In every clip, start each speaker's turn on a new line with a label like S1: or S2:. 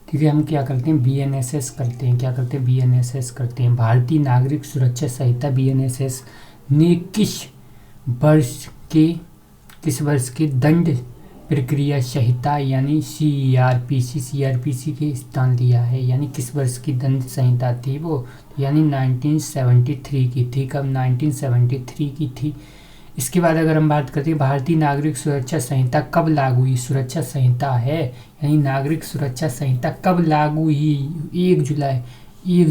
S1: ठीक है, हम क्या करते हैं, BNSS करते हैं। क्या करते हैं, BNSS करते हैं। भारतीय नागरिक सुरक्षा संहिता BNSS ने किस वर्ष के दंड प्रक्रिया संहिता यानी CRPC के स्थान लिया है, यानी किस वर्ष की दंड संहिता थी वो, यानी 1973 की थी। कब, 1973 की थी। इसके बाद अगर हम बात करते हैं भारतीय नागरिक सुरक्षा संहिता कब लागू हुई, सुरक्षा संहिता है यानी नागरिक सुरक्षा संहिता कब लागू हुई, 1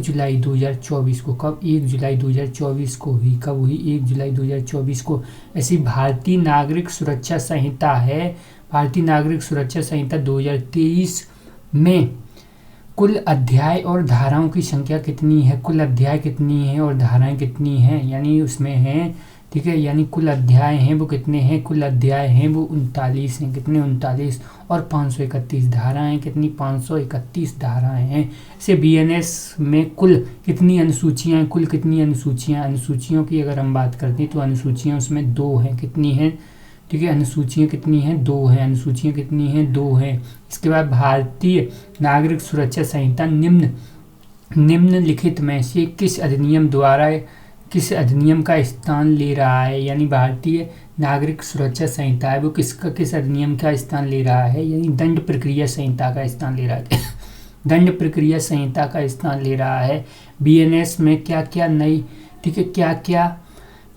S1: जुलाई 2024 को। कब, 1 जुलाई 2024 को हुई। कब हुई, 1 जुलाई 2024 को। ऐसी भारतीय नागरिक सुरक्षा संहिता है। भारतीय नागरिक सुरक्षा संहिता 2023 में कुल अध्याय और धाराओं की संख्या कितनी है, कुल अध्याय कितनी है और धाराएं कितनी हैं, यानी उसमें हैं, ठीक है, यानी कुल अध्याय हैं वो कितने हैं, कुल अध्याय हैं वो 39 हैं। कितने, 39। और 531 धाराएं कितनी, 531 धाराएं हैं। इसे BNS में कुल कितनी अनुसूचियां हैं, कुल कितनी अनुसूचियां, अनुसूचियों की अगर हम बात करते हैं तो अनुसूचियां उसमें 2 हैं। कितनी हैं, ठीक है, अनुसूचियां कितनी हैं, 2 हैं। अनुसूचियां कितनी हैं, 2 हैं। इसके बाद भारतीय नागरिक सुरक्षा संहिता निम्नलिखित में से किस अधिनियम का स्थान ले रहा है, यानी भारतीय नागरिक सुरक्षा संहिता है वो किस अधिनियम का स्थान ले रहा है, यानी दंड प्रक्रिया संहिता का स्थान ले रहा है। दंड प्रक्रिया संहिता का स्थान ले रहा है। BNS में क्या क्या नई, ठीक है, क्या क्या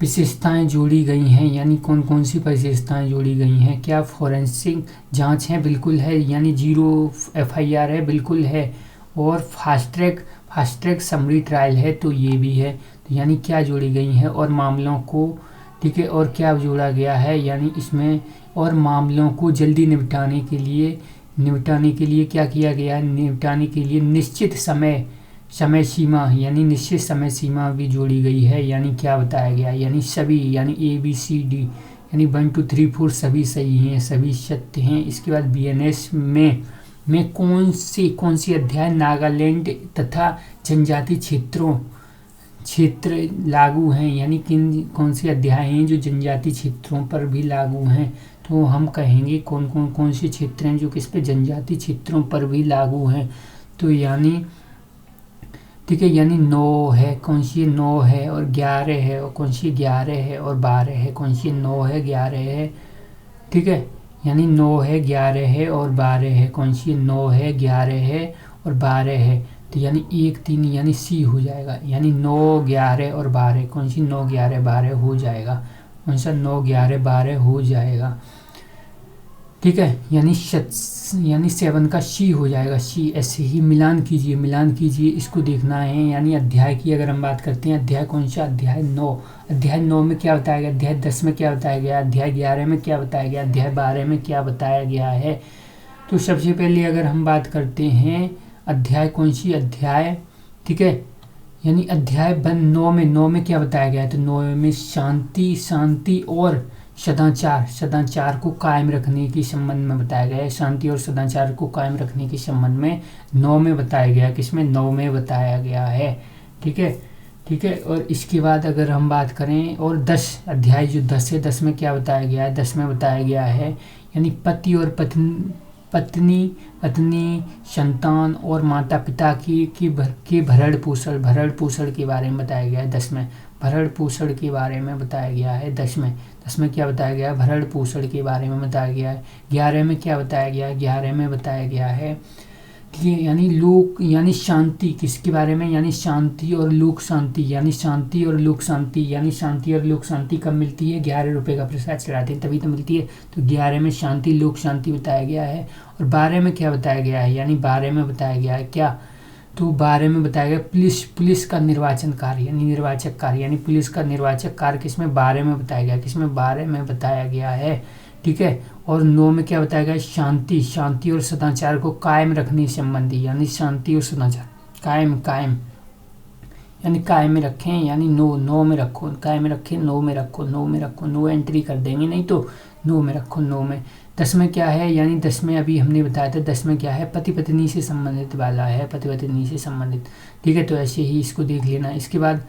S1: विशेषताएं जोड़ी गई हैं, यानी कौन कौन सी विशेषताएं जोड़ी गई हैं। क्या फोरेंसिक जांच है, बिल्कुल है, यानी 0 FIR है, बिल्कुल है। और फास्ट ट्रैक समरी ट्रायल है, तो ये भी है। तो यानी क्या जोड़ी गई हैं, और मामलों को, ठीक है, और क्या जोड़ा गया है, यानी इसमें और मामलों को जल्दी निपटाने के लिए क्या किया गया है, निपटाने के लिए निश्चित समय सीमा, यानी निश्चित समय सीमा भी जोड़ी गई है। यानी क्या बताया गया, यानी सभी, यानी ABCD, यानी 1 2 3 4 सभी सही हैं, सभी सत्य हैं। इसके बाद BNS में कौन सी अध्याय नागालैंड तथा जनजाति क्षेत्र लागू हैं, यानी कौन से अध्याय हैं जो जनजाति क्षेत्रों पर भी लागू हैं। तो हम कहेंगे कौन से क्षेत्र हैं जो किस पे, जनजाति क्षेत्रों पर भी लागू हैं। तो यानी, ठीक है, यानी 9 है, कौन सी 9 है, और 11 है, और कौन सी 11 है, और 12 है, कौन सी 9 है, 11 है, ठीक है, यानी 9 है, 11 है और 12 है, कौन सी 9 है, 11 है और 12 है। तो यानी 1 3 यानी C हो जाएगा, यानी 9 11 और 12, कौन सी 9 11 12 हो जाएगा, कौन सा 9 11 12 हो जाएगा, ठीक है, यानी 7 का C हो जाएगा, C। ऐसे ही मिलान कीजिए, इसको देखना है। यानी अध्याय की अगर हम बात करते हैं, अध्याय कौन सा, अध्याय 9। अध्याय 9 में क्या बताया गया, अध्याय 10 में क्या बताया गया, अध्याय 11 में क्या बताया गया, अध्याय 12 में क्या बताया गया है। तो सबसे पहले अगर हम बात करते हैं अध्याय कौन सी, अध्याय, ठीक है, यानी अध्याय 9 में क्या बताया गया है, तो 9 में शांति और सदाचार को कायम रखने के संबंध में बताया गया है। शांति और सदाचार को कायम रखने के संबंध में 9 में बताया गया, किसमें, 9 में बताया गया है, ठीक है। और इसके बाद अगर हम बात करें, और 10 अध्याय जो 10 है, 10 में क्या बताया गया है, 10 में बताया गया है यानी पति और पत्नी, संतान और माता पिता के भरण पोषण के बारे में बताया गया है। 10 में भरण पोषण के बारे में बताया गया है। 10 में क्या बताया गया है, भरण पोषण के बारे में बताया गया है। 11 में क्या बताया गया है, 11 में बताया गया है, ठीक है, यानी शांति किसके बारे में, यानी शांति और लोक शांति, यानी शांति और लोक शांति कब मिलती है, 11 रुपये का प्रसाद चढ़ाते हैं तभी तो मिलती है। तो 11 में शांति लोक शांति बताया गया है। और 12 में क्या बताया गया है, यानी 12 में बताया गया है क्या, तो 12 में बताया गया पुलिस का निर्वाचन कार्य, यानी निर्वाचक कार्य, यानी पुलिस का निर्वाचक कार्य किसमें, 12 में बताया गया, किसमें, 12 में बताया गया है, ठीक है। और 9 में क्या बताया गया, शांति और सदाचार को कायम रखने संबंधी, यानी शांति और सदाचार कायम यानी कायम में रखें, यानी 9 में रखो, कायम में रखें, 9 में रखो, 9 एंट्री कर देंगे, नहीं तो 9 में रखो, 9 में। 10 में क्या है, यानी 10 में अभी हमने बताया था, 10 में क्या है, पति पत्नी से संबंधित वाला है, पति पत्नी से संबंधित, ठीक है। तो ऐसे ही इसको देख लेना। इसके बाद,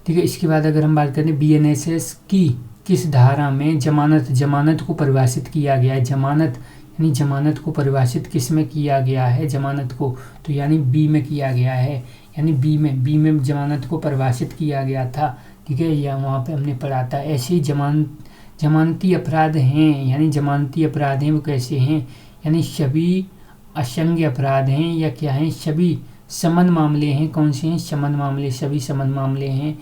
S1: ठीक है, इसके बाद अगर हम बात करें BNSS की किस धारा में जमानत को परिभाषित किया गया है, जमानत यानी जमानत को परिभाषित किस में किया गया है, जमानत को, तो यानी बी में किया गया है, यानी बी में जमानत को परिभाषित किया गया था। ठीक है, या वहाँ पे हमने पढ़ा था। ऐसे ही जमानती अपराध हैं, यानी जमानती अपराध हैं वो कैसे हैं, यानी सभी असंज्ञ अपराध हैं, या क्या हैं, सभी समन मामले हैं। कौन से हैं, समन मामले, सभी समन मामले हैं।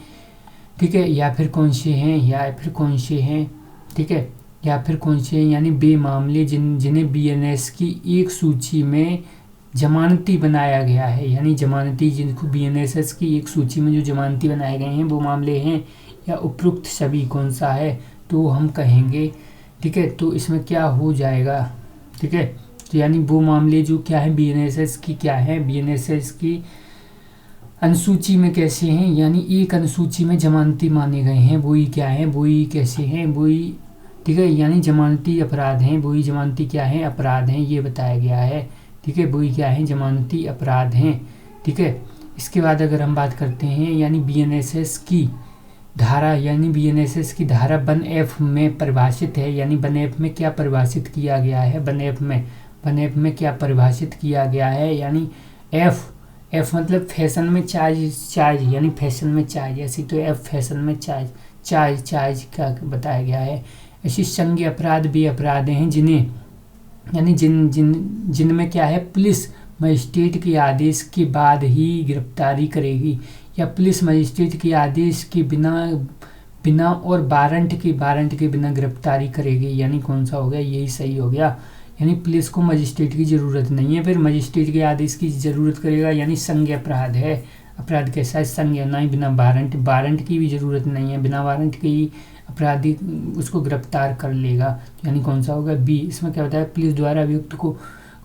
S1: ठीक है, या फिर कौन से हैं, ठीक है, या फिर कौन से हैं, यानी बे मामले जिन्हें बीएनएस की एक सूची में जमानती बनाया गया है, यानी जमानती जिनको बीएनएस की एक सूची में जो जमानती बनाए गए हैं वो मामले हैं। या उपरोक्त सभी कौन सा है, तो हम कहेंगे, ठीक है, तो इसमें क्या हो जाएगा, ठीक है, तो यानी वो मामले जो क्या है बीएनएस की, क्या है बीएनएस की अनुसूची में कैसे हैं, यानी एक अनुसूची में जमानती माने गए हैं, वही क्या है, वही कैसे हैं, वही, ठीक है, यानी जमानती अपराध हैं, वही जमानती क्या है, अपराध हैं, ये बताया गया है। ठीक है, वही क्या है, जमानती अपराध हैं। ठीक है, इसके बाद अगर हम बात करते हैं, यानी बीएनएस की धारा, यानी बीएनएस की धारा 1F में परिभाषित है, यानी 1F में क्या परिभाषित किया गया है, 1F में क्या परिभाषित किया गया है, यानी एफ मतलब फैशन में चार्ज, यानी फैशन में चार्ज, ऐसी तो एफ फैशन में चार्ज का बताया गया है। ऐसी संज्ञ अपराध भी अपराध हैं जिन्हें, यानी जिनमें क्या है, पुलिस मजिस्ट्रेट के आदेश के बाद ही गिरफ्तारी करेगी, या पुलिस मजिस्ट्रेट के आदेश के बिना और वारंट के बिना गिरफ्तारी करेगी, यानी कौन सा हो गया, यही सही हो गया। यानी पुलिस को मजिस्ट्रेट की ज़रूरत नहीं है, फिर मजिस्ट्रेट के आदेश की ज़रूरत करेगा, यानी संज्ञ अपराध है। अपराध कैसा है, संज्ञ, ना ही बिना वारंट की भी ज़रूरत नहीं है, बिना वारंट के ही अपराधी उसको गिरफ्तार कर लेगा, यानी कौन सा होगा, बी। इसमें क्या होता है, पुलिस द्वारा अभियुक्त को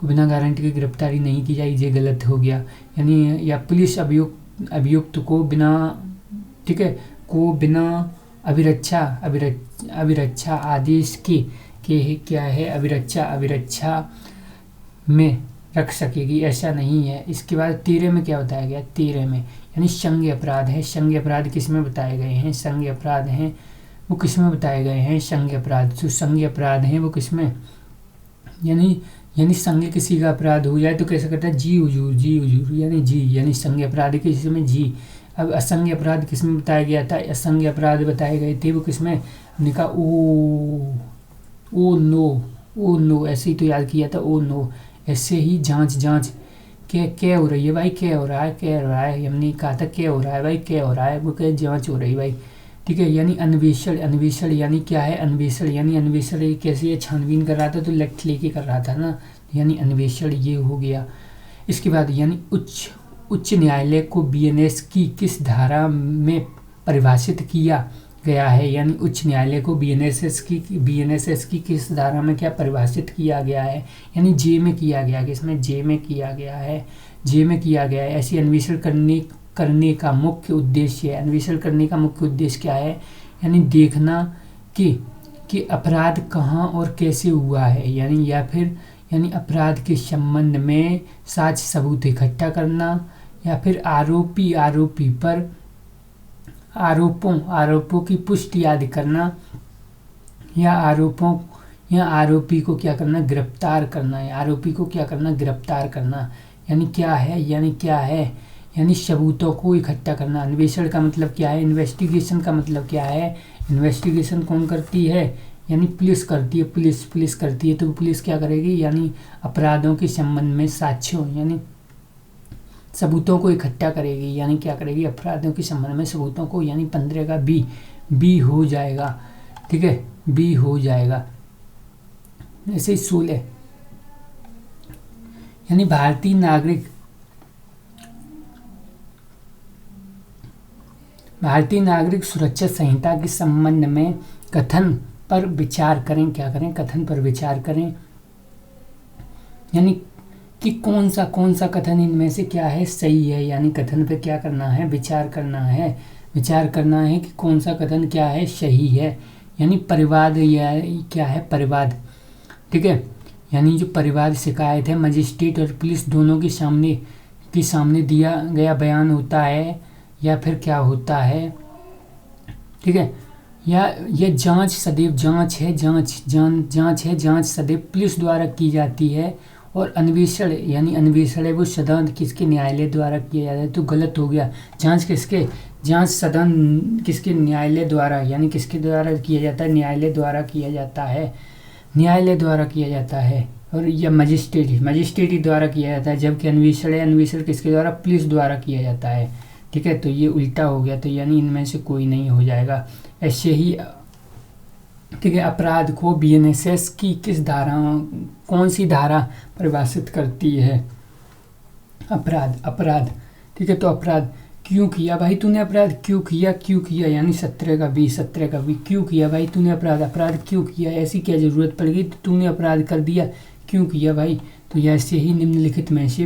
S1: बिना गारंटी की गिरफ्तारी नहीं की जाएगी, ये गलत हो गया। यानी या पुलिस अभियुक्त को बिना, ठीक है, को बिना अभिरक्षा आदेश के क्या है, अभिरक्षा में रख सकेगी, ऐसा नहीं है। इसके बाद 13 में क्या बताया गया, 13 में यानी संज्ञ अपराध है। संज्ञ अपराध किस में बताए गए हैं, संज्ञ अपराध हैं वो किस में बताए गए हैं, संज्ञ अपराध, जो संज्ञ अपराध हैं वो किस में, यानी संज्ञ किसी का अपराध हो जाए तो कैसे करता है, जी हुजूर, यानी संज्ञ अपराध किसी में जी। अब असंज्ञ अपराध किस में बताया गया था, असंज्ञ अपराध बताए गए थे वो किस में, हमने कहा ओ नो, ऐसे ही तो याद किया था, ओ नो। ऐसे ही जांच क्या हो रही है भाई, क्या हो रहा है, हमने कहा था क्या हो रहा है भाई, क्या हो रहा है, वो क्या जांच हो रही है भाई। ठीक है, यानी अन्वेषण यानी क्या है, अन्वेषण कैसे है, छानबीन कर रहा था तो लेफ्ट लेके कर रहा था ना, यानी अन्वेषण ये हो गया। इसके बाद यानी उच्च न्यायालय को बीएनएस की किस धारा में परिभाषित किया गया है, यानी उच्च न्यायालय को बीएनएस की किस धारा में क्या परिभाषित किया गया है, यानी जे में किया गया है, किसमें, जे में किया गया है। ऐसी अन्वेषण करने का मुख्य उद्देश्य है, अन्वेषण करने का मुख्य उद्देश्य क्या है, यानी देखना कि अपराध कहाँ और कैसे हुआ है, यानी अपराध के संबंध में साक्ष्य सबूत इकट्ठा करना, या फिर आरोपी पर आरोपों की पुष्टि आदि करना, या आरोपी को क्या करना, गिरफ्तार करना, यानी क्या है, यानी सबूतों को इकट्ठा करना। अन्वेषण का मतलब क्या है, इन्वेस्टिगेशन का मतलब क्या है, इन्वेस्टिगेशन कौन करती है, यानी पुलिस करती है, पुलिस करती है, तो पुलिस क्या करेगी, यानी अपराधों के संबंध में साक्ष्यों यानी सबूतों को इकट्ठा करेगी, यानी क्या करेगी, अपराधों के संबंध में सबूतों को, यानी 15 का बी हो जाएगा। ठीक है, बी हो जाएगा। ऐसे ही 16 यानी भारतीय नागरिक सुरक्षा संहिता के संबंध में कथन पर विचार करें, क्या करें, कथन पर विचार करें, यानी कि कौन सा कथन इनमें से क्या है, सही है, यानी कथन पे क्या करना है, विचार करना है कि कौन सा कथन क्या है, सही है। यानी परिवाद, या क्या है, परिवाद, ठीक है, यानी जो परिवाद शिकायत है मजिस्ट्रेट और पुलिस दोनों के सामने दिया गया बयान होता है, या फिर क्या होता है, ठीक है, या यह जांच सदैव जांच है, जांच है, जांच सदैव पुलिस द्वारा की जाती है। और अन्वेषण यानी अन्वेषण है वो सदन किसके न्यायालय द्वारा किया जाता है, तो गलत हो गया। जांच सदन किसके न्यायालय द्वारा यानी किसके द्वारा किया जाता है, न्यायालय द्वारा किया जाता है, न्यायालय द्वारा किया जाता है। और यह मजिस्ट्रेट द्वारा किया जाता है, जबकि अन्वेषण किसके द्वारा, पुलिस द्वारा किया जाता है। ठीक है, तो ये उल्टा हो गया, तो यानी इनमें से कोई नहीं हो जाएगा। ऐसे ही ठीक है, अपराध को बीएनएसएस की किस धारा, कौन सी धारा परिभाषित करती है? अपराध ठीक है, तो अपराध क्यों किया भाई तूने, अपराध क्यों किया यानी 17 का बी क्यों किया भाई तूने अपराध क्यों किया, ऐसी क्या जरूरत पड़ गई तो तूने अपराध कर दिया, क्यों किया भाई। तो ऐसे ही निम्नलिखित में से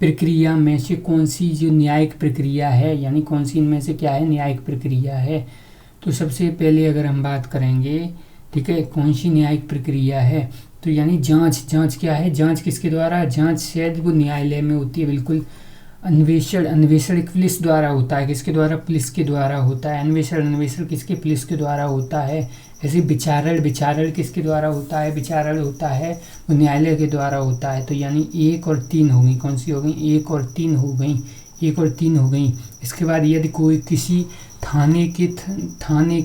S1: प्रक्रिया में से कौन सी जो न्यायिक प्रक्रिया है, यानी कौन सी इनमें से क्या है, न्यायिक प्रक्रिया है। तो सबसे पहले अगर हम बात करेंगे, ठीक है, कौन सी न्यायिक प्रक्रिया है, तो यानी जांच क्या है, जांच किसके द्वारा, जांच शायद वो न्यायालय में होती है, बिल्कुल। अन्वेषण पुलिस द्वारा होता है, किसके द्वारा, पुलिस के द्वारा होता है। अन्वेषण किसके, पुलिस के द्वारा होता है। ऐसे विचारण किसके द्वारा होता है, विचारण होता है वो न्यायालय के द्वारा होता है। तो यानी 1 और 3 हो गई, कौन सी हो गई, 1 और 3 हो गई। इसके बाद यदि कोई किसी थाने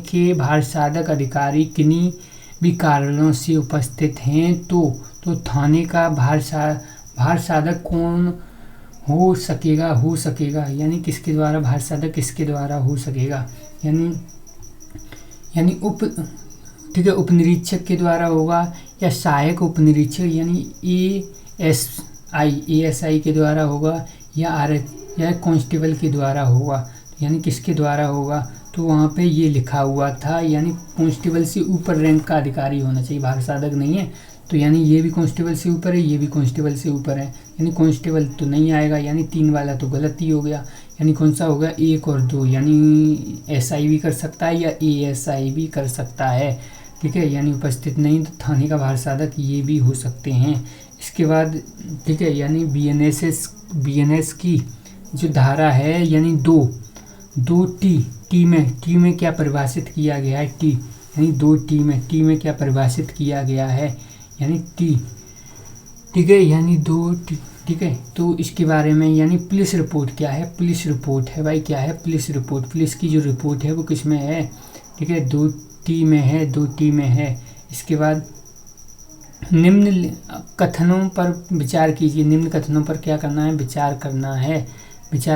S1: के भारसाधक अधिकारी किन्हीं भी कारणों से उपस्थित हैं तो थाने का भारसाधक कौन हो सकेगा यानी किसके द्वारा, भारसाधक किसके द्वारा हो सकेगा, यानी ठीक है, उपनिरीक्षक के द्वारा होगा, या सहायक उपनिरीक्षक यानी एएसआई के द्वारा होगा, या कांस्टेबल के द्वारा होगा। यानी किसके द्वारा होगा, तो वहाँ पे ये लिखा हुआ था, यानी कांस्टेबल से ऊपर रैंक का अधिकारी होना चाहिए, भारसाधक नहीं है। तो यानी ये भी कांस्टेबल से ऊपर है, ये भी कांस्टेबल से ऊपर है, यानी कांस्टेबल तो नहीं आएगा, यानी 3 वाला तो गलत ही हो गया। यानी कौन सा होगा, 1 और 2, यानी एसआई भी कर सकता है या एएसआई भी कर सकता है। ठीक है, यानी उपस्थित नहीं तो थाने का भारसाधक ये भी हो सकते हैं। इसके बाद ठीक है, यानी बीएनएस की जो धारा है, यानी 2 टी में क्या परिभाषित किया गया है, टी यानी 2 टी में क्या परिभाषित किया गया है, यानी टी। ठीक है, यानी 2 टी। ठीक है, तो इसके बारे में यानी पुलिस रिपोर्ट क्या है, पुलिस रिपोर्ट है भाई, क्या है, पुलिस रिपोर्ट। पुलिस की जो रिपोर्ट है वो किस में है, ठीक है, 2 टी में है। इसके बाद निम्न कथनों पर विचार कीजिए, निम्न कथनों पर क्या करना है, विचार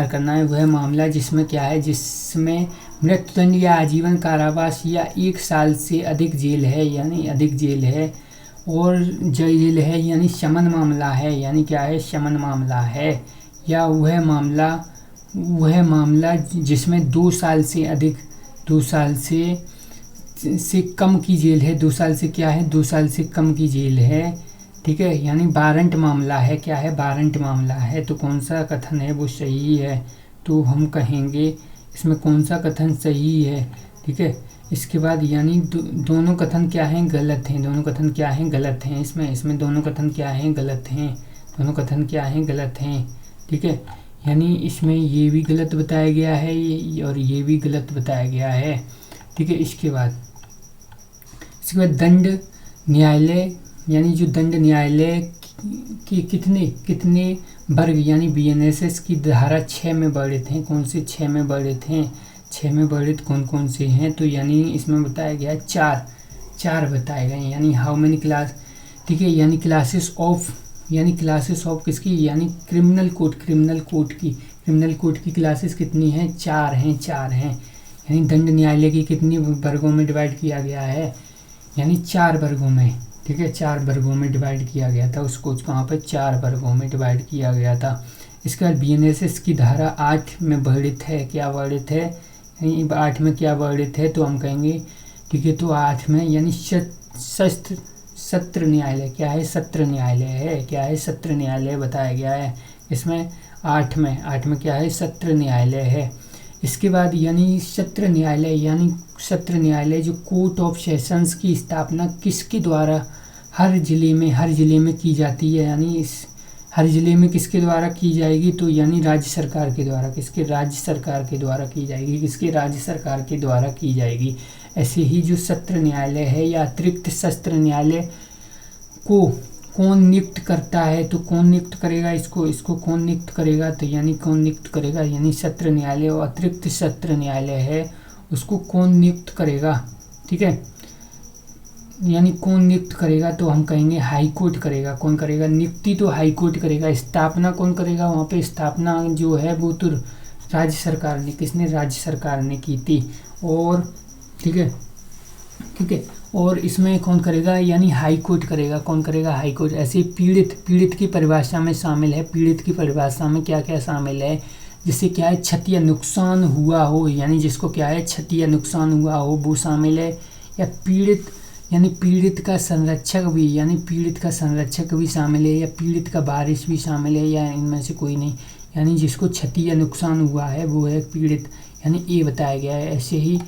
S1: करना है। वह मामला जिसमें क्या है, जिसमें मृत्युदंड या आजीवन कारावास या 1 साल से अधिक जेल है, यानी अधिक जेल है, और जेल है यानी शमन मामला है, यानी क्या है, शमन मामला है। या वह मामला जिसमें 2 साल से अधिक, 2 साल से कम की जेल है, 2 साल से क्या है, 2 साल से कम की जेल है। ठीक है, यानी वारंट मामला है, क्या है, वारंट मामला है। तो कौन सा कथन है वो सही है, तो हम कहेंगे इसमें कौन सा कथन सही है। ठीक है, इसके बाद यानी दोनों कथन क्या हैं, गलत हैं, दोनों कथन क्या हैं, गलत हैं। इसमें दोनों कथन क्या हैं, गलत हैं, दोनों कथन क्या हैं, गलत हैं। ठीक है, यानी इसमें ये भी गलत बताया गया है और ये भी गलत बताया गया है। ठीक है, इसके बाद दंड न्यायालय, यानी जो दंड न्यायालय की कितने वर्ग यानी बीएनएसएस की धारा 6 में वर्णित हैं, कौन से 6 में वर्णित हैं, 6 में वर्णित कौन से हैं, तो यानी इसमें बताया गया है 4 बताए गए, यानी हाउ मेनी क्लास। ठीक है, यानी क्लासेस ऑफ किसकी, यानी क्रिमिनल कोर्ट की क्लासेस कितनी हैं, 4 हैं। यानी दंड न्यायालय की कितनी वर्गों में डिवाइड किया गया है, यानी 4 वर्गों में। ठीक है, 4 वर्गों में डिवाइड किया गया था उसको, कहाँ पर 4 वर्गों में डिवाइड किया गया था। इसके बाद बीएनएसएस की धारा 8 में वर्णित है, क्या वर्णित है, 8 में क्या वर्णित है, तो हम कहेंगे ठीक है, तो 8 में यानी सत्र न्यायालय, क्या है, सत्र न्यायालय है, क्या है, सत्र न्यायालय बताया गया है। इसमें 8 में क्या है, सत्र न्यायालय है। इसके बाद यानी सत्र न्यायालय जो कोर्ट ऑफ सेशंस की स्थापना किसके द्वारा हर जिले में की जाती है, यानी हर जिले में किसके द्वारा की जाएगी, तो यानी राज्य सरकार के द्वारा, राज्य सरकार के द्वारा की जाएगी। ऐसे ही जो सत्र न्यायालय है या अतिरिक्त सत्र न्यायालय को कौन नियुक्त करता है, तो कौन नियुक्त करेगा इसको कौन नियुक्त करेगा, तो यानी कौन नियुक्त करेगा, यानी सत्र न्यायालय और अतिरिक्त सत्र न्यायालय है उसको कौन नियुक्त करेगा। ठीक है, यानी कौन नियुक्त करेगा, तो हम कहेंगे हाई कोर्ट करेगा। कौन करेगा नियुक्ति, तो हाई कोर्ट करेगा। स्थापना कौन करेगा, वहाँ पे स्थापना जो है वो तो राज्य सरकार ने, किसने, राज्य सरकार ने की थी। और ठीक है, और इसमें कौन करेगा, यानी हाई कोर्ट करेगा। कौन करेगा, हाई कोर्ट। ऐसे पीड़ित की परिभाषा में शामिल है, पीड़ित की परिभाषा में क्या क्या शामिल है, जिससे क्या है क्षति या नुकसान हुआ हो, यानी जिसको क्या है क्षति या नुकसान हुआ हो वो शामिल है। या पीड़ित यानी पीड़ित का संरक्षक भी, यानी पीड़ित का संरक्षक भी शामिल है, या पीड़ित का वारिस भी शामिल है, या इनमें से कोई नहीं, यानी जिसको क्षति या नुकसान हुआ है वो है पीड़ित, यानी ये बताया गया है। ऐसे ही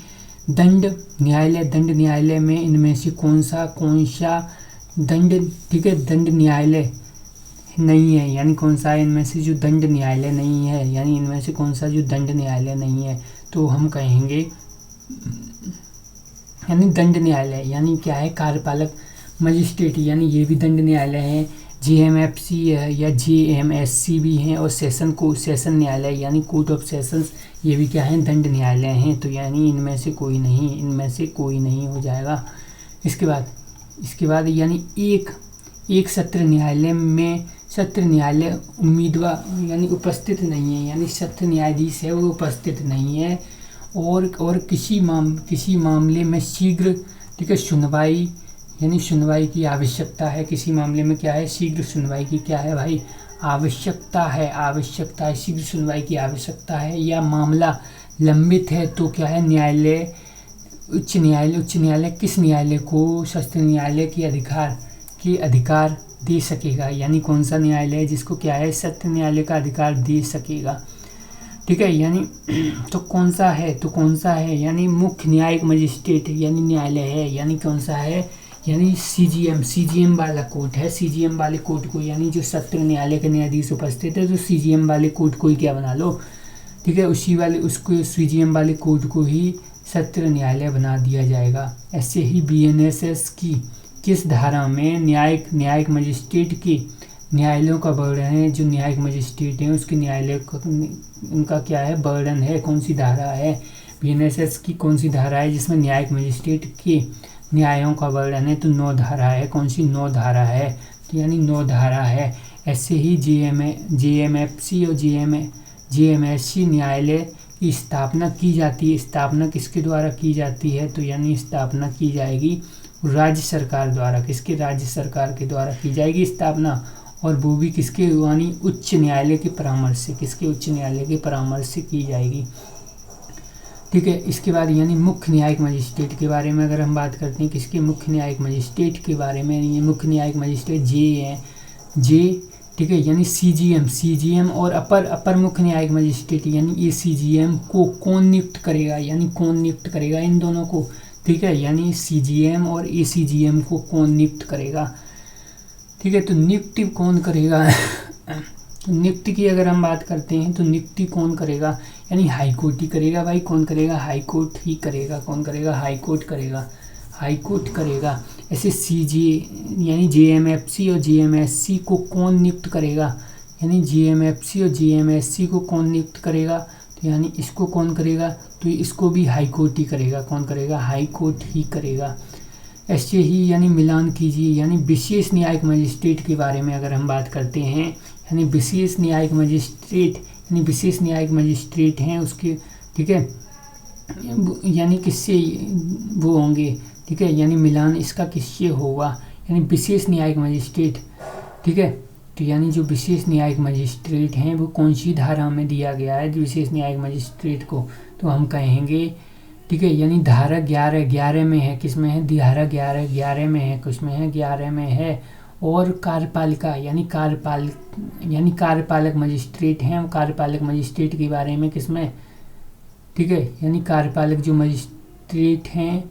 S1: दंड न्यायालय में इनमें से कौन सा दंड, ठीक है, दंड न्यायालय नहीं है, यानी कौन सा है इनमें से जो दंड न्यायालय नहीं है, यानी इनमें से कौन सा जो दंड न्यायालय नहीं है, तो हम कहेंगे यानी दंड न्यायालय, यानी क्या है कार्यपालक मजिस्ट्रेट, यानी ये भी दंड न्यायालय है। JMFC है या JMSC भी हैं, और सेशन न्यायालय यानी कोर्ट ऑफ सेशंस, ये भी क्या है दंड न्यायालय हैं। तो यानी इनमें से कोई नहीं हो जाएगा। इसके बाद यानी एक सत्र न्यायालय उम्मीदवार यानी उपस्थित नहीं है, यानी सत्र न्यायाधीश है वो उपस्थित नहीं है, और किसी मामले में शीघ्र, ठीक है, सुनवाई की आवश्यकता है। किसी मामले में क्या है, शीघ्र सुनवाई की क्या है भाई, आवश्यकता है, शीघ्र सुनवाई की आवश्यकता है। या मामला लंबित है तो क्या है उच्च न्यायालय किस न्यायालय को सत्र न्यायालय के अधिकार दे सकेगा, यानी कौन सा न्यायालय है जिसको क्या है सत्र न्यायालय का अधिकार दे सकेगा। ठीक है, यानी तो कौन सा है, यानी मुख्य न्यायिक मजिस्ट्रेट यानी न्यायालय है, यानी कौन सा है, यानी CGM वाला कोर्ट है। CGM वाले कोर्ट को, यानी जो सत्र न्यायालय के न्यायाधीश उपस्थित है तो CGM वाले कोर्ट को ही क्या बना लो, ठीक है, उसको CGM वाले कोर्ट को ही सत्र न्यायालय बना दिया जाएगा। ऐसे ही BNSS की किस धारा में न्यायिक मजिस्ट्रेट के न्यायालयों का वर्णन है, जो न्यायिक मजिस्ट्रेट हैं उसके न्यायालय को उनका क्या है वर्णन है, कौन सी धारा है, BNSS की कौन सी धारा है जिसमें न्यायिक मजिस्ट्रेट के न्यायों का वर्णन है, तो 9 धारा है। कौन सी 9 धारा है, तो यानी 9 धारा है। ऐसे ही JMFC और JMSC न्यायालय की स्थापना की जाती है। स्थापना किसके द्वारा की जाती है, तो यानी स्थापना की जाएगी राज्य सरकार द्वारा। किसके, राज्य सरकार के द्वारा की जाएगी स्थापना, और वो भी किसके, यानी उच्च न्यायालय के परामर्श से, किसके, उच्च न्यायालय के परामर्श से की जाएगी। ठीक है, इसके बाद यानी मुख्य न्यायिक मजिस्ट्रेट के बारे में अगर हम बात करते हैं, किसके, मुख्य न्यायिक मजिस्ट्रेट के बारे में, ये मुख्य न्यायिक मजिस्ट्रेट ठीक है, यानी CGM और अपर मुख्य न्यायिक मजिस्ट्रेट यानी ACGM को कौन नियुक्त करेगा, यानी कौन नियुक्त करेगा इन दोनों को। ठीक है, यानी CGM और ACGM को कौन नियुक्त करेगा। ठीक है, तो नियुक्ति कौन करेगा तो नियुक्ति की अगर हम बात करते हैं तो नियुक्ति कौन करेगा, यानी हाई कोर्ट ही करेगा भाई। कौन करेगा, हाई कोर्ट ही करेगा। कौन करेगा, हाई कोर्ट करेगा। ऐसे यानी JMFC और JMSC को कौन नियुक्त करेगा, यानी JMFC और JMSC को कौन नियुक्त करेगा, तो यानी इसको कौन करेगा, तो इसको भी हाई कोर्ट ही करेगा। कौन करेगा, हाई कोर्ट ही करेगा। ऐसे ही यानी मिलान कीजिए, यानी विशेष न्यायिक मजिस्ट्रेट के बारे में अगर हम बात करते हैं, यानी विशेष न्यायिक मजिस्ट्रेट हैं उसके, ठीक है, यानी किससे वो होंगे, ठीक है, यानी मिलान इसका किससे होगा, यानी विशेष न्यायिक मजिस्ट्रेट। ठीक है, तो यानी जो विशेष न्यायिक मजिस्ट्रेट हैं वो कौन सी धारा में दिया गया है विशेष न्यायिक मजिस्ट्रेट को, तो हम कहेंगे, ठीक है, यानी धारा 11 में है। किस में है, धारा 11 में है, किस में है, 11 में है। और कार्यपालिका यानी कार्यपालक मजिस्ट्रेट हैं। कार्यपालक मजिस्ट्रेट के बारे में किसमें, ठीक है, यानी कार्यपालक जो मजिस्ट्रेट हैं,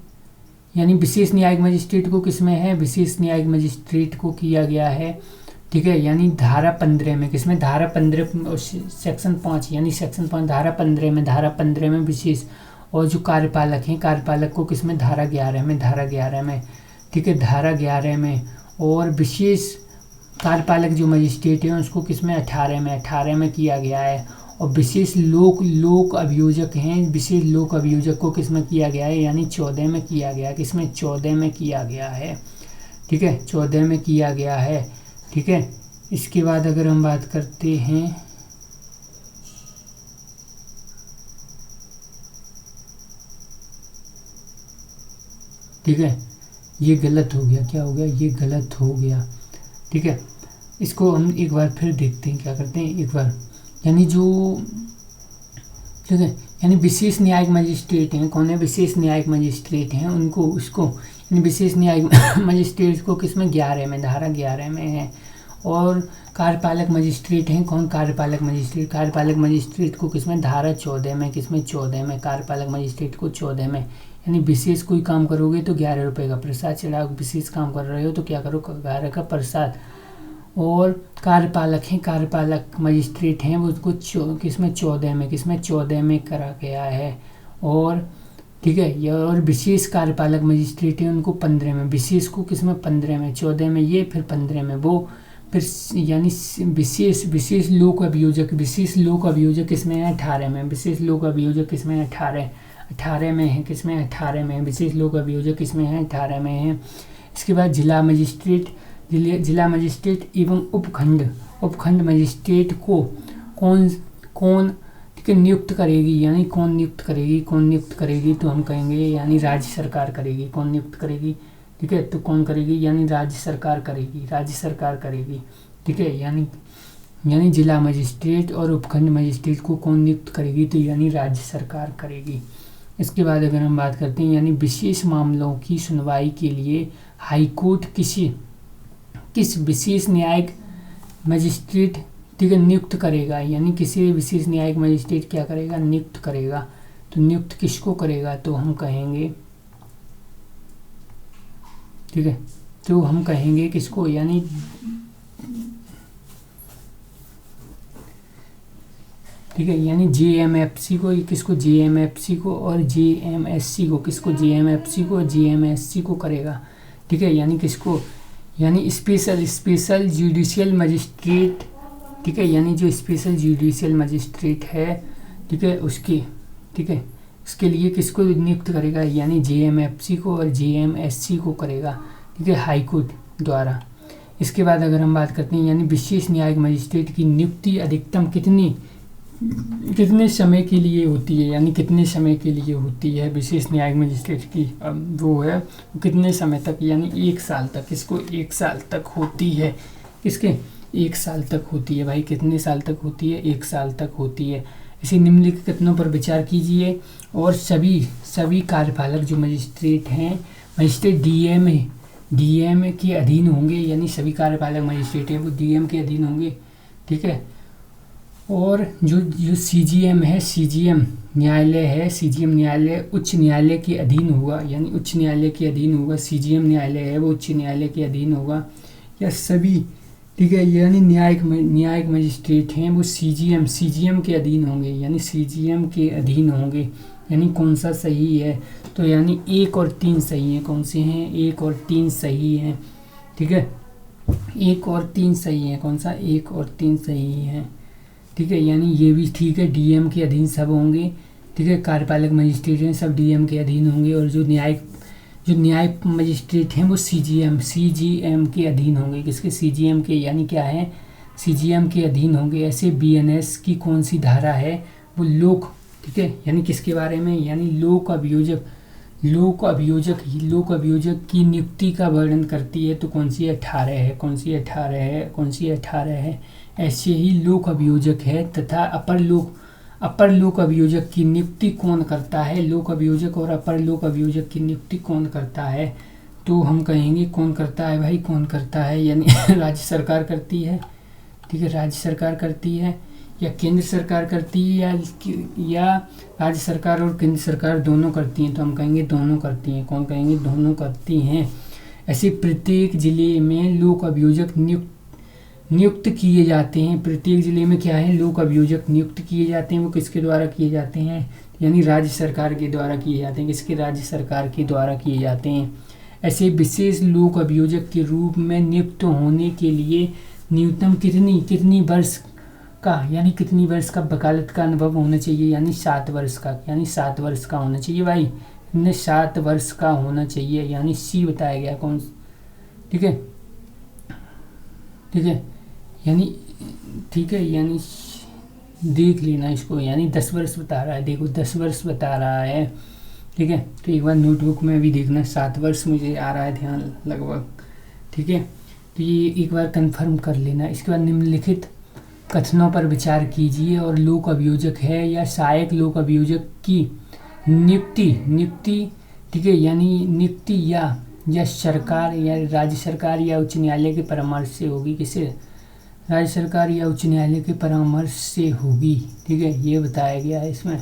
S1: यानी विशेष न्यायिक मजिस्ट्रेट को किसमें है, विशेष न्यायिक मजिस्ट्रेट को किया गया है। ठीक है, यानी धारा 15 में, किसमें, धारा 15 सेक्शन 5, यानी सेक्शन 5 धारा 15 में विशेष, और जो कार्यपालक हैं, कार्यपालक को किसमें, धारा 11 में, धारा 11 में, ठीक है, धारा 11 में। और विशेष कार्यपालक जो मजिस्ट्रेट हैं उसको किसमें, 18 में, 18 में किया गया है। और विशेष लोक अभियोजक हैं, विशेष लोक अभियोजक को किसमें किया गया है, यानी 14 में किया गया है। किसमें, 14 में किया गया है, ठीक है, 14 में किया गया है, ठीक है। इसके बाद अगर हम बात करते हैं, ठीक है, ये गलत हो गया, क्या हो गया, ये गलत हो गया, ठीक है। इसको हम एक बार फिर देखते हैं, क्या करते हैं एक बार, यानी जो, ठीक है, यानी विशेष न्यायिक मजिस्ट्रेट हैं, कौन है, विशेष न्यायिक मजिस्ट्रेट हैं, उनको उसको यानी विशेष न्यायिक मजिस्ट्रेट को किसमें, 11 में, धारा 11 में है। और कार्यपालक मजिस्ट्रेट हैं, कौन, कार्यपालक मजिस्ट्रेट, कार्यपालक मजिस्ट्रेट को किसमें, धारा 14 में, किसमें, 14 में, कार्यपालक मजिस्ट्रेट को 14 में। यानी विशेष कोई काम करोगे तो 11 रुपये का प्रसाद चढ़ाओ, विशेष काम कर रहे हो तो क्या करो, 11 का प्रसाद। और कार्यपालक हैं, कार्यपालक मजिस्ट्रेट हैं, वो उसको किसमें, 14 में, किसमें, 14 में करा गया है। और ठीक है, ये और विशेष कार्यपालक मजिस्ट्रेट हैं, उनको 15 में, विशेष को किसमें, 15 में, 14 में ये, फिर 15 में वो, फिर यानी विशेष लोक अभियोजक, विशेष लोक अभियोजक किसमें है, 18 में, विशेष लोक अभियोजक किसमें है, 18 में है, किसमें, 18 में, विशेष लोक अभियोजक किसमें है, 18 में है। इसके बाद जिला मजिस्ट्रेट, जिला मजिस्ट्रेट एवं उपखंड मजिस्ट्रेट को कौन ठीक है नियुक्त करेगी, यानी कौन नियुक्त करेगी, तो हम कहेंगे यानी राज्य सरकार करेगी। कौन नियुक्त करेगी, ठीक है, तो कौन करेगी, यानी राज्य सरकार करेगी, ठीक है। यानी जिला मजिस्ट्रेट और उपखंड मजिस्ट्रेट को कौन नियुक्त करेगी, तो यानी राज्य सरकार करेगी। इसके बाद अगर हम बात करते हैं, यानी विशेष मामलों की सुनवाई के लिए हाईकोर्ट किस विशेष न्यायिक मजिस्ट्रेट, ठीक है, नियुक्त करेगा, यानी किसी विशेष न्यायिक मजिस्ट्रेट क्या करेगा, नियुक्त करेगा। तो नियुक्त किसको करेगा, तो हम कहेंगे, ठीक है, तो हम कहेंगे किसको, यानी ठीक है, यानी जेएमएफसी को, किसको, जेएमएफसी को और जेएमएससी को, किसको, जेएमएफसी को, जेएमएससी को करेगा, ठीक है। यानी किसको, यानी स्पेशल जुडिशियल मजिस्ट्रेट, ठीक है, यानी जो स्पेशल जुडिशियल मजिस्ट्रेट है, ठीक है, उसकी, ठीक है, उसके लिए किसको नियुक्त करेगा, यानी जेएमएफसी को और जेएमएससी को करेगा, ठीक है, हाईकोर्ट द्वारा। इसके बाद अगर हम बात करते हैं, यानी विशेष न्यायिक मजिस्ट्रेट की नियुक्ति अधिकतम कितने समय के लिए होती है, यानी कितने समय के लिए होती है विशेष न्यायिक मजिस्ट्रेट की, वो है कितने समय तक, यानी 1 साल तक, किसको, 1 साल तक होती है, किसके, 1 साल तक होती है भाई, कितने साल तक होती है, 1 साल तक होती है। इसी निम्नलिखित कथनों पर विचार कीजिए और सभी कार्यपालक जो मजिस्ट्रेट हैं, मजिस्ट्रेट डीएम के अधीन होंगे, यानी सभी कार्यपालक मजिस्ट्रेट हैं वो डीएम के अधीन होंगे, ठीक है। और जो सीजीएम है, सीजीएम न्यायालय है, सीजीएम न्यायालय उच्च न्यायालय के अधीन होगा, यानी उच्च न्यायालय के अधीन होगा, सीजीएम न्यायालय है वो उच्च न्यायालय के अधीन होगा, या सभी, ठीक है, यानी न्यायिक मजिस्ट्रेट हैं वो सीजीएम के अधीन होंगे, यानी सीजीएम के अधीन होंगे। यानी कौन सा सही है, तो यानी 1 और 3 सही हैं, कौन से हैं, 1 और 3 सही हैं, ठीक है, 1 और 3 सही हैं, कौन सा, 1 और 3 सही हैं, ठीक है। यानी ये भी ठीक है, डीएम के अधीन सब होंगे, ठीक है, कार्यपालक मजिस्ट्रेट हैं सब डीएम के अधीन होंगे, और जो न्यायिक मजिस्ट्रेट हैं वो सीजीएम के अधीन होंगे, किसके, सीजीएम के, यानी क्या है, सीजीएम के अधीन होंगे। ऐसे बीएनएस की कौन सी धारा है, वो लोक, ठीक है, यानी किसके बारे में, यानी लोक अभियोजक की नियुक्ति का वर्णन करती है, तो कौन सी 18 है, कौन सी 18 है। ऐसे ही लोक अभियोजक है तथा अपर लोक अभियोजक की नियुक्ति कौन करता है, लोक अभियोजक और अपर लोक अभियोजक की नियुक्ति कौन करता है, तो हम कहेंगे कौन करता है भाई, कौन करता है, यानी राज्य सरकार करती है, ठीक है, राज्य सरकार करती है, या केंद्र सरकार करती है, या राज्य सरकार और केंद्र सरकार दोनों करती हैं, तो हम कहेंगे दोनों करती हैं। कौन कहेंगे, दोनों करती हैं। ऐसे प्रत्येक जिले में लोक अभियोजक नियुक्त किए जाते हैं। प्रत्येक जिले में क्या है, लोक अभियोजक नियुक्त किए जाते हैं। वो किसके द्वारा किए जाते हैं, यानी राज्य सरकार के द्वारा किए जाते हैं। किसके, राज्य सरकार के द्वारा किए जाते हैं। ऐसे विशेष लोक अभियोजक के रूप में नियुक्त होने के लिए न्यूनतम कितनी वर्ष का, यानी कितनी वर्ष का वकालत का अनुभव होना चाहिए, यानी 7 वर्ष का, यानी 7 वर्ष का होना चाहिए भाई, इन्हें 7 वर्ष का होना चाहिए, यानी सी बताया गया कौन। ठीक है, ठीक है, यानी ठीक है, यानी देख लेना इसको, यानी 10 वर्ष बता रहा है, देखो 10 वर्ष बता रहा है। ठीक है, तो एक बार नोटबुक में भी देखना, 7 वर्ष मुझे आ रहा है ध्यान लगभग। ठीक है, तो ये एक बार कंफर्म कर लेना। इसके बाद निम्नलिखित कथनों पर विचार कीजिए और लोक अभियोजक है या सहायक लोक अभियोजक की नियुक्ति, ठीक है, यानी नियुक्ति या सरकार या राज्य सरकार या उच्च न्यायालय के परामर्श से होगी। किसे, राज्य सरकार या उच्च न्यायालय के परामर्श से होगी। ठीक है, ये बताया गया है इसमें।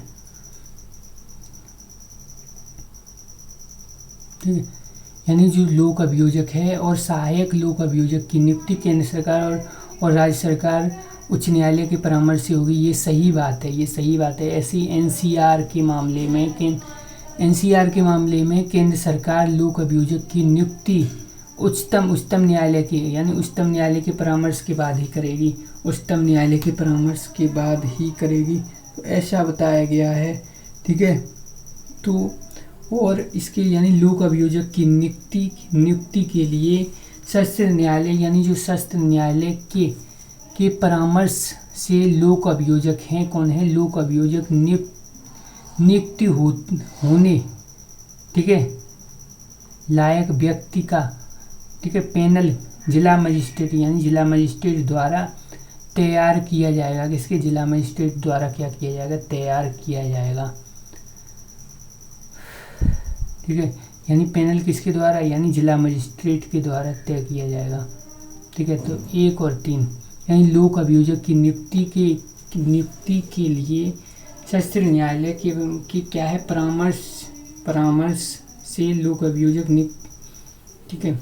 S1: ठीक है, यानी जो लोक अभियोजक है और सहायक लोक अभियोजक की नियुक्ति केंद्र सरकार और राज्य सरकार उच्च न्यायालय के परामर्श से होगी। ये सही बात है, ये सही बात है। ऐसी एनसीआर के मामले में केंद्र सरकार लोक अभियोजक की नियुक्ति उच्चतम न्यायालय के, यानी उच्चतम न्यायालय के परामर्श के बाद ही करेगी, उच्चतम न्यायालय के परामर्श के बाद ही करेगी। तो ऐसा बताया गया है। ठीक है, तो और इसके यानी लोक अभियोजक की नियुक्ति के लिए सशस्त्र न्यायालय, यानी जो सशस्त्र न्यायालय के परामर्श से लोक अभियोजक हैं, कौन है, लोक अभियोजक नियुक्ति होने, ठीक है, लायक व्यक्ति का, ठीक है, पैनल जिला मजिस्ट्रेट, यानी जिला मजिस्ट्रेट द्वारा तैयार किया जाएगा। किसके, जिला मजिस्ट्रेट द्वारा क्या किया जाएगा, तैयार किया जाएगा। ठीक है, यानी पैनल किसके द्वारा, यानी जिला मजिस्ट्रेट के द्वारा तय किया जाएगा। ठीक है, तो 1 और 3, यानी लोक अभियोजक की नियुक्ति के लिए सशस्त्र न्यायालय की क्या है, परामर्श से लोक अभियोजक नियुक्त। ठीक है,